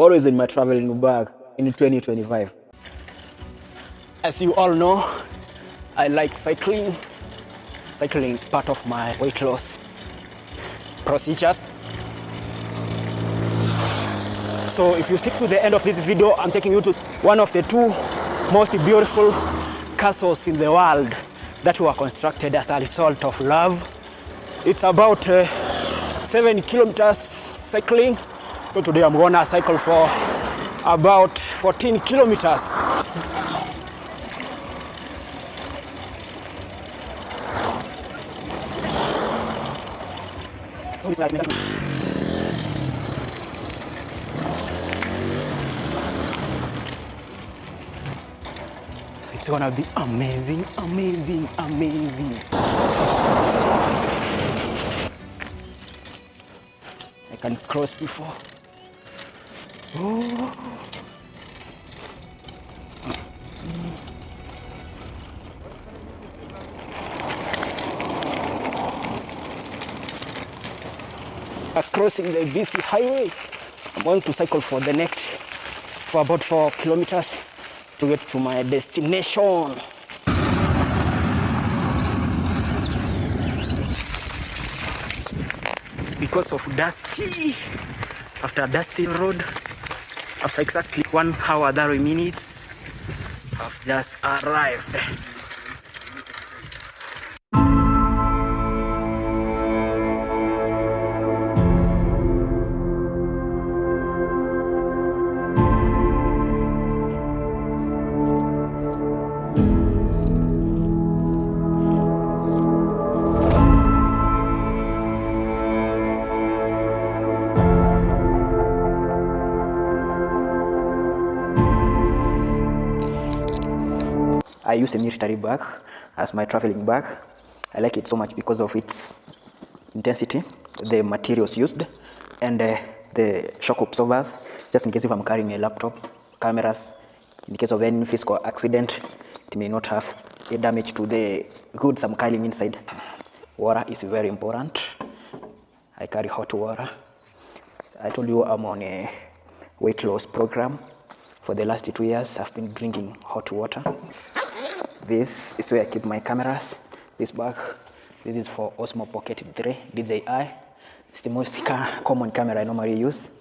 always in my traveling bag in 2025. As you all know, I like cycling. Cycling is part of my weight loss procedures. So if you stick to the end of this video, I'm taking you to one of the two most beautiful castles in the world that were constructed as a result of love. It's about 7 kilometers cycling. So today I'm gonna cycle for about 14 kilometers. So it's gonna be amazing, amazing, amazing. I can cross before. Oh. Crossing the busy highway. I'm going to cycle for about 4 kilometers to get to my destination. Because of after dusty road, after exactly 1 hour 30 minutes, I've just arrived. I use a military bag as my traveling bag. I like it so much because of its intensity, the materials used, and the shock absorbers, just in case if I'm carrying a laptop, cameras, in case of any physical accident, it may not have a damage to the goods I'm carrying inside. Water is very important. I carry hot water. I told you I'm on a weight loss program. For the last 2 years, I've been drinking hot water. This is where I keep my cameras. This bag, this is for Osmo Pocket 3 DJI. It's the most common camera I normally use.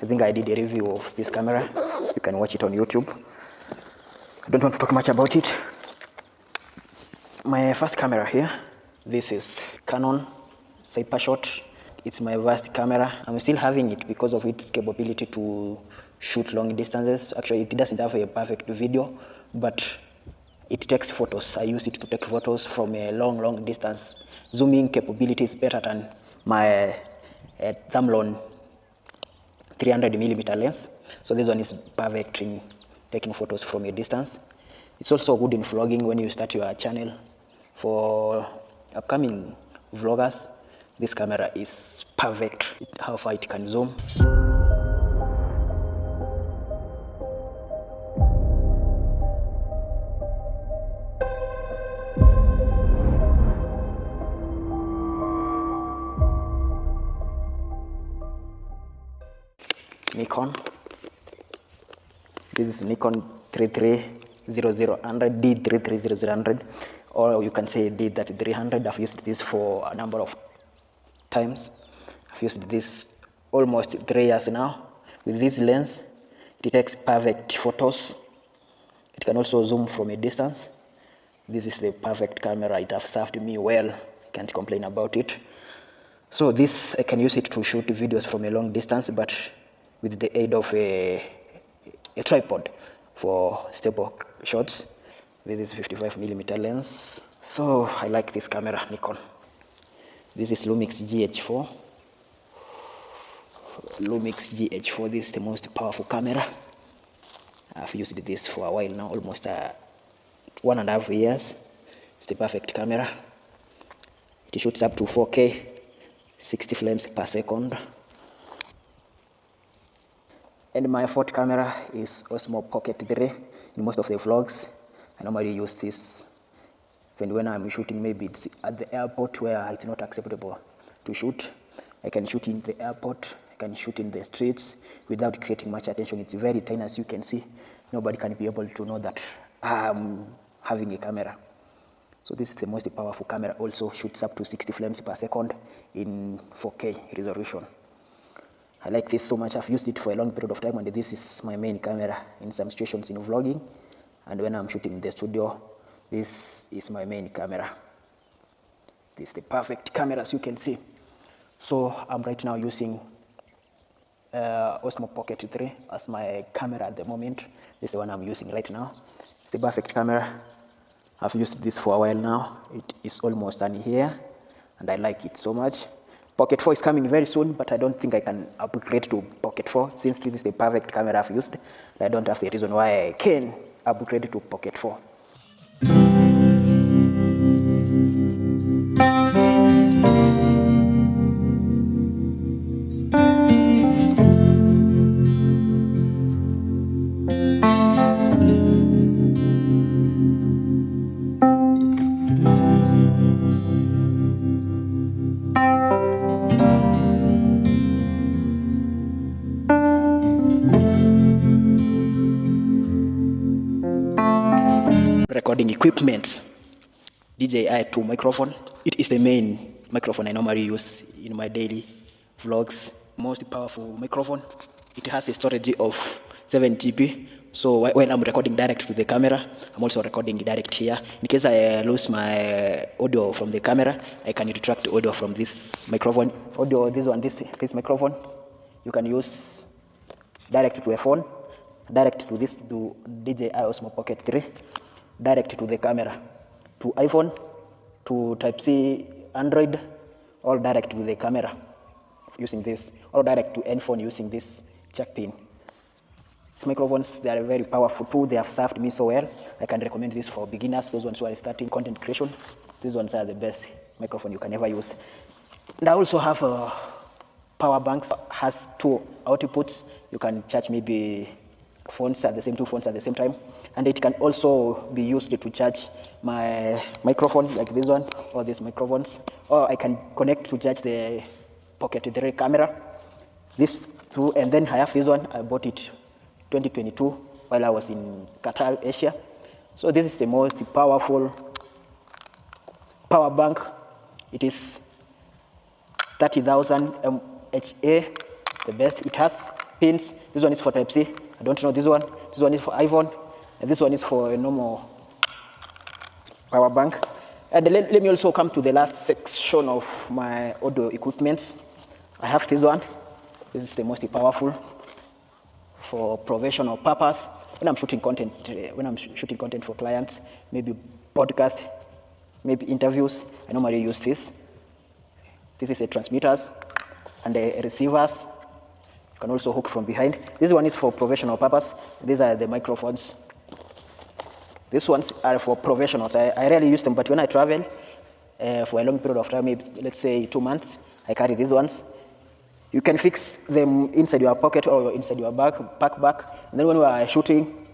I think I did a review of this camera. You can watch it on YouTube. I don't want to talk much about it. My first camera here, this is Canon Cybershot. It's my first camera. I'm still having it because of its capability to shoot long distances. Actually, it doesn't have a perfect video, but it takes photos. I use it to take photos from a long distance. Zooming capability is better than my Tamlon 300mm lens. So this one is perfect in taking photos from a distance. It's also good in vlogging when you start your channel. For upcoming vloggers, this camera is perfect. How far it can zoom. Nikon. This is Nikon 3300, D3300, or you can say D3300. I've used this for a number of times. I've used this almost 3 years now. With this lens, it takes perfect photos. It can also zoom from a distance. This is the perfect camera. It has served me well. Can't complain about it. So this, I can use it to shoot videos from a long distance, but with the aid of a tripod for stable shots. This is 55mm lens. So I like this camera, Nikon. This is Lumix GH4. Lumix GH4, this is the most powerful camera. I've used this for a while now, almost 1.5 years. It's the perfect camera. It shoots up to 4K, 60 frames per second. And my fourth camera is Osmo Pocket 3. In most of the vlogs, I normally use this. And when I'm shooting, maybe it's at the airport where it's not acceptable to shoot. I can shoot in the airport. I can shoot in the streets without creating much attention. It's very tiny, as you can see. Nobody can be able to know that I'm having a camera. So this is the most powerful camera. Also shoots up to 60 frames per second in 4K resolution. I like this so much. I've used it for a long period of time, and this is my main camera in some situations in vlogging. And when I'm shooting in the studio, this is my main camera. This is the perfect camera, as you can see. So I'm right now using Osmo Pocket 3 as my camera at the moment. This is the one I'm using right now. It's the perfect camera. I've used this for a while now. It is almost done here, and I like it so much. Pocket 4 is coming very soon, but I don't think I can upgrade to Pocket 4 since this is the perfect camera I've used. I don't have the reason why I can upgrade to Pocket 4. Recording equipment. DJI 2 microphone. It is the main microphone I normally use in my daily vlogs. Most powerful microphone. It has a storage of 7 GB. So when I'm recording direct to the camera, I'm also recording direct here. In case I lose my audio from the camera, I can retract the audio from this microphone. Audio, this microphone, you can use direct to a phone, direct to this, to DJI Osmo Pocket 3, direct to the camera, to iPhone, to Type-C Android, all direct to the camera using this, or direct to any phone using this jack pin. These microphones, they are very powerful too. They have served me so well. I can recommend this for beginners, those ones who are starting content creation. These ones are the best microphone you can ever use. And I also have a power banks, has 2 outputs. You can charge maybe two phones at the same time, and it can also be used to charge my microphone like this one, or these microphones, or I can connect to charge the Pocket 3 camera. This too, and then I have this one. I bought it 2022 while I was in Qatar, Asia. So this is the most powerful power bank. It is 30,000 mAh, the best. It has pins. This one is for Type-C. I don't know this one. This one is for iPhone, and this one is for a normal power bank. And let me also come to the last section of my audio equipment. I have this one. This is the most powerful for professional purpose. When I'm shooting content, for clients, maybe podcast, maybe interviews, I normally use this. This is a transmitters and the receivers. You can also hook from behind. This one is for professional purpose. These are the microphones. These ones are for professionals. I rarely use them, but when I travel for a long period of time, maybe let's say 2 months, I carry these ones. You can fix them inside your pocket or inside your bag, pack back. And then when we are shooting,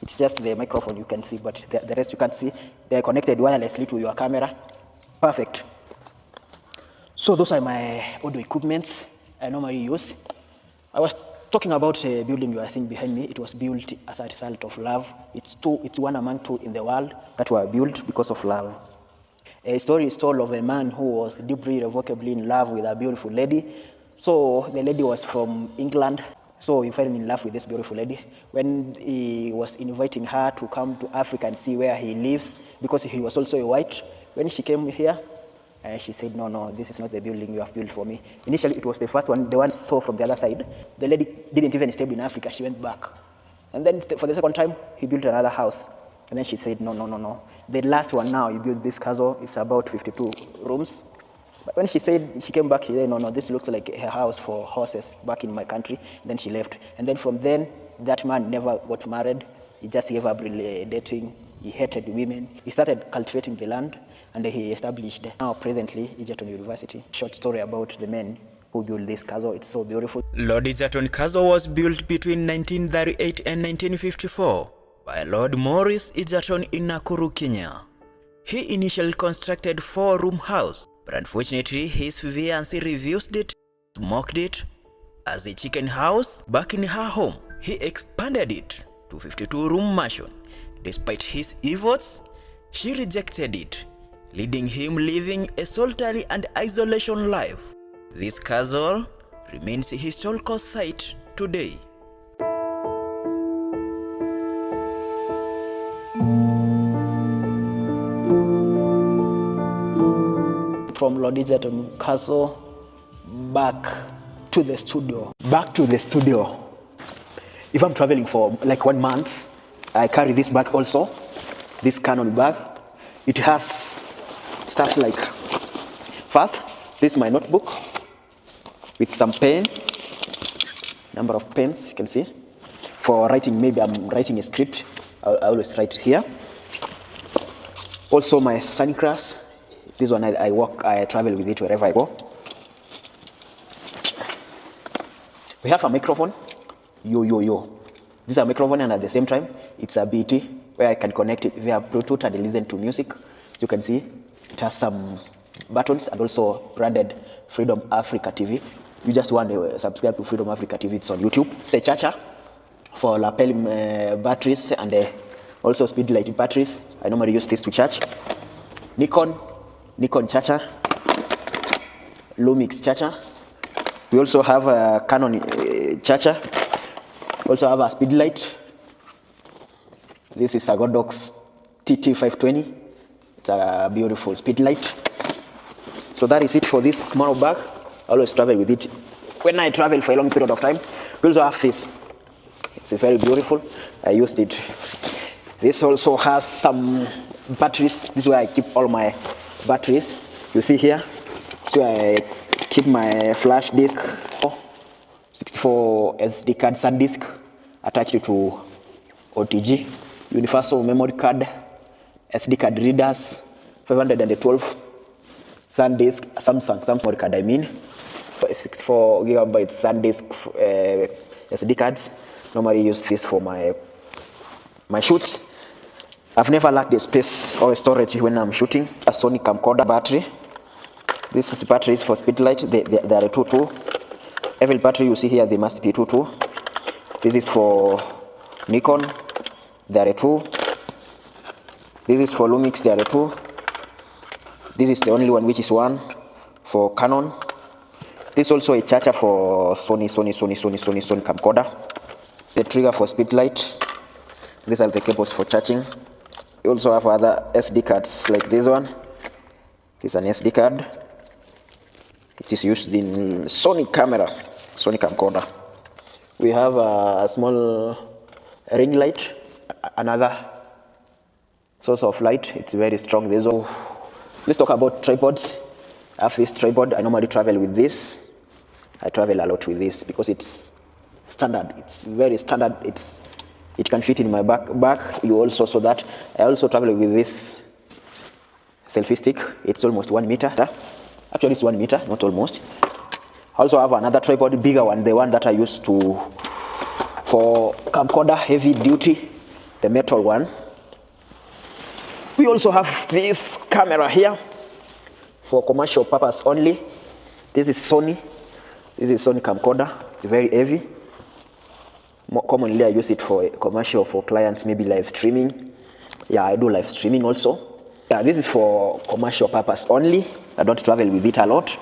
it's just the microphone you can see, but the rest you can't see. They are connected wirelessly to your camera. Perfect. So those are my audio equipments I normally use. I was talking about the building you are seeing behind me. It was built as a result of love. It's one among 2 in the world that were built because of love. A story is told of a man who was deeply, irrevocably in love with a beautiful lady. So the lady was from England. So he fell in love with this beautiful lady. When he was inviting her to come to Africa and see where he lives, because he was also a white, when she came here, she said, no, this is not the building you have built for me. Initially, it was the first one, the one saw from the other side. The lady didn't even stay in Africa. She went back. And then for the second time, he built another house. And then she said, no. The last one now, he built this castle. It's about 52 rooms. But when she came back, she said, no, this looks like a house for horses back in my country. And then she left. And then from then, that man never got married. He just gave up dating. He hated women. He started cultivating the land, and he established now presently Egerton University. Short story about the men who built this castle. It's so beautiful. Lord Egerton Castle was built between 1938 and 1954 by Lord Maurice Egerton in Nakuru, Kenya. He initially constructed 4-room house, but unfortunately his fiancée refused it, mocked it, as a chicken house back in her home. He expanded it to 52-room mansion. Despite his efforts, she rejected it, leading him living a solitary and isolation life. This castle remains a historical site today. From Lord Egerton Castle back to the studio. Back to the studio. If I'm traveling for like 1 month, I carry this bag also, this Canon bag. It has stuff like, first, this is my notebook with some pen, number of pens, you can see. For writing, maybe I'm writing a script, I always write here. Also my sunglasses. This one I travel with it wherever I go. We have a microphone, yo. This is a microphone, and at the same time, it's a BT where I can connect it via Bluetooth and listen to music. You can see it has some buttons and also branded Freedom Africa TV. You just want to subscribe to Freedom Africa TV, it's on YouTube. It's a charger for lapel batteries and also speed light batteries. I normally use this to charge. Nikon charger, Lumix charger. We also have a Canon charger. Also have a speed light. This is a Godox TT520. It's a beautiful speed light. So that is it for this small bag. I always travel with it. When I travel for a long period of time, we also have this. It's very beautiful. I used it. This also has some batteries. This is where I keep all my batteries. You see here, so I keep my flash disk, 64 SD card SanDisk attached to OTG, universal memory card, SD card readers, 512 SanDisk, Samsung memory card, 64 gigabytes SanDisk SD cards. Normally use this for my shoots. I've never lacked the space or storage when I'm shooting. A Sony camcorder battery. This is batteries for speedlight. They are a 2.2. Every battery you see here, they must be 2.2. This is for Nikon. They are a 2. This is for Lumix. They are a 2. This is the only one which is 1 for Canon. This is also a charger for Sony camcorder. The trigger for speedlight. These are the cables for charging. You also have other SD cards like this one. This is an SD card. It is used in Sony camera, Sony camcorder. We have a small ring light, another source of light. It's very strong. Let's talk about tripods. I have this tripod. I normally travel with this. I travel a lot with this because it's standard. It's very standard. It can fit in my back. You also saw that. I also travel with this selfie stick. It's almost 1 meter. Actually, it's 1 meter, not almost. I also have another tripod, bigger one, the one that I used for camcorder, heavy duty, the metal one. We also have this camera here for commercial purpose only. This is Sony. This is Sony camcorder. It's very heavy. More commonly, I use it for commercial, for clients, maybe live streaming. Yeah, I do live streaming also. Yeah, this is for commercial purpose only. I don't travel with it a lot.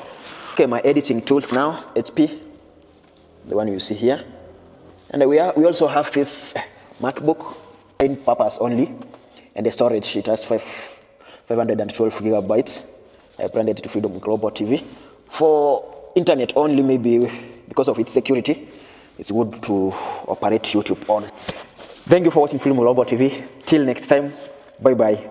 Okay, my editing tools now, HP, the one you see here. And we also have this MacBook, in purpose only. And the storage, it has 512 gigabytes. I branded it to Freedom Global TV. For internet only, maybe because of its security, it's good to operate YouTube on. Thank you for watching Freedom Global TV. Till next time, bye-bye.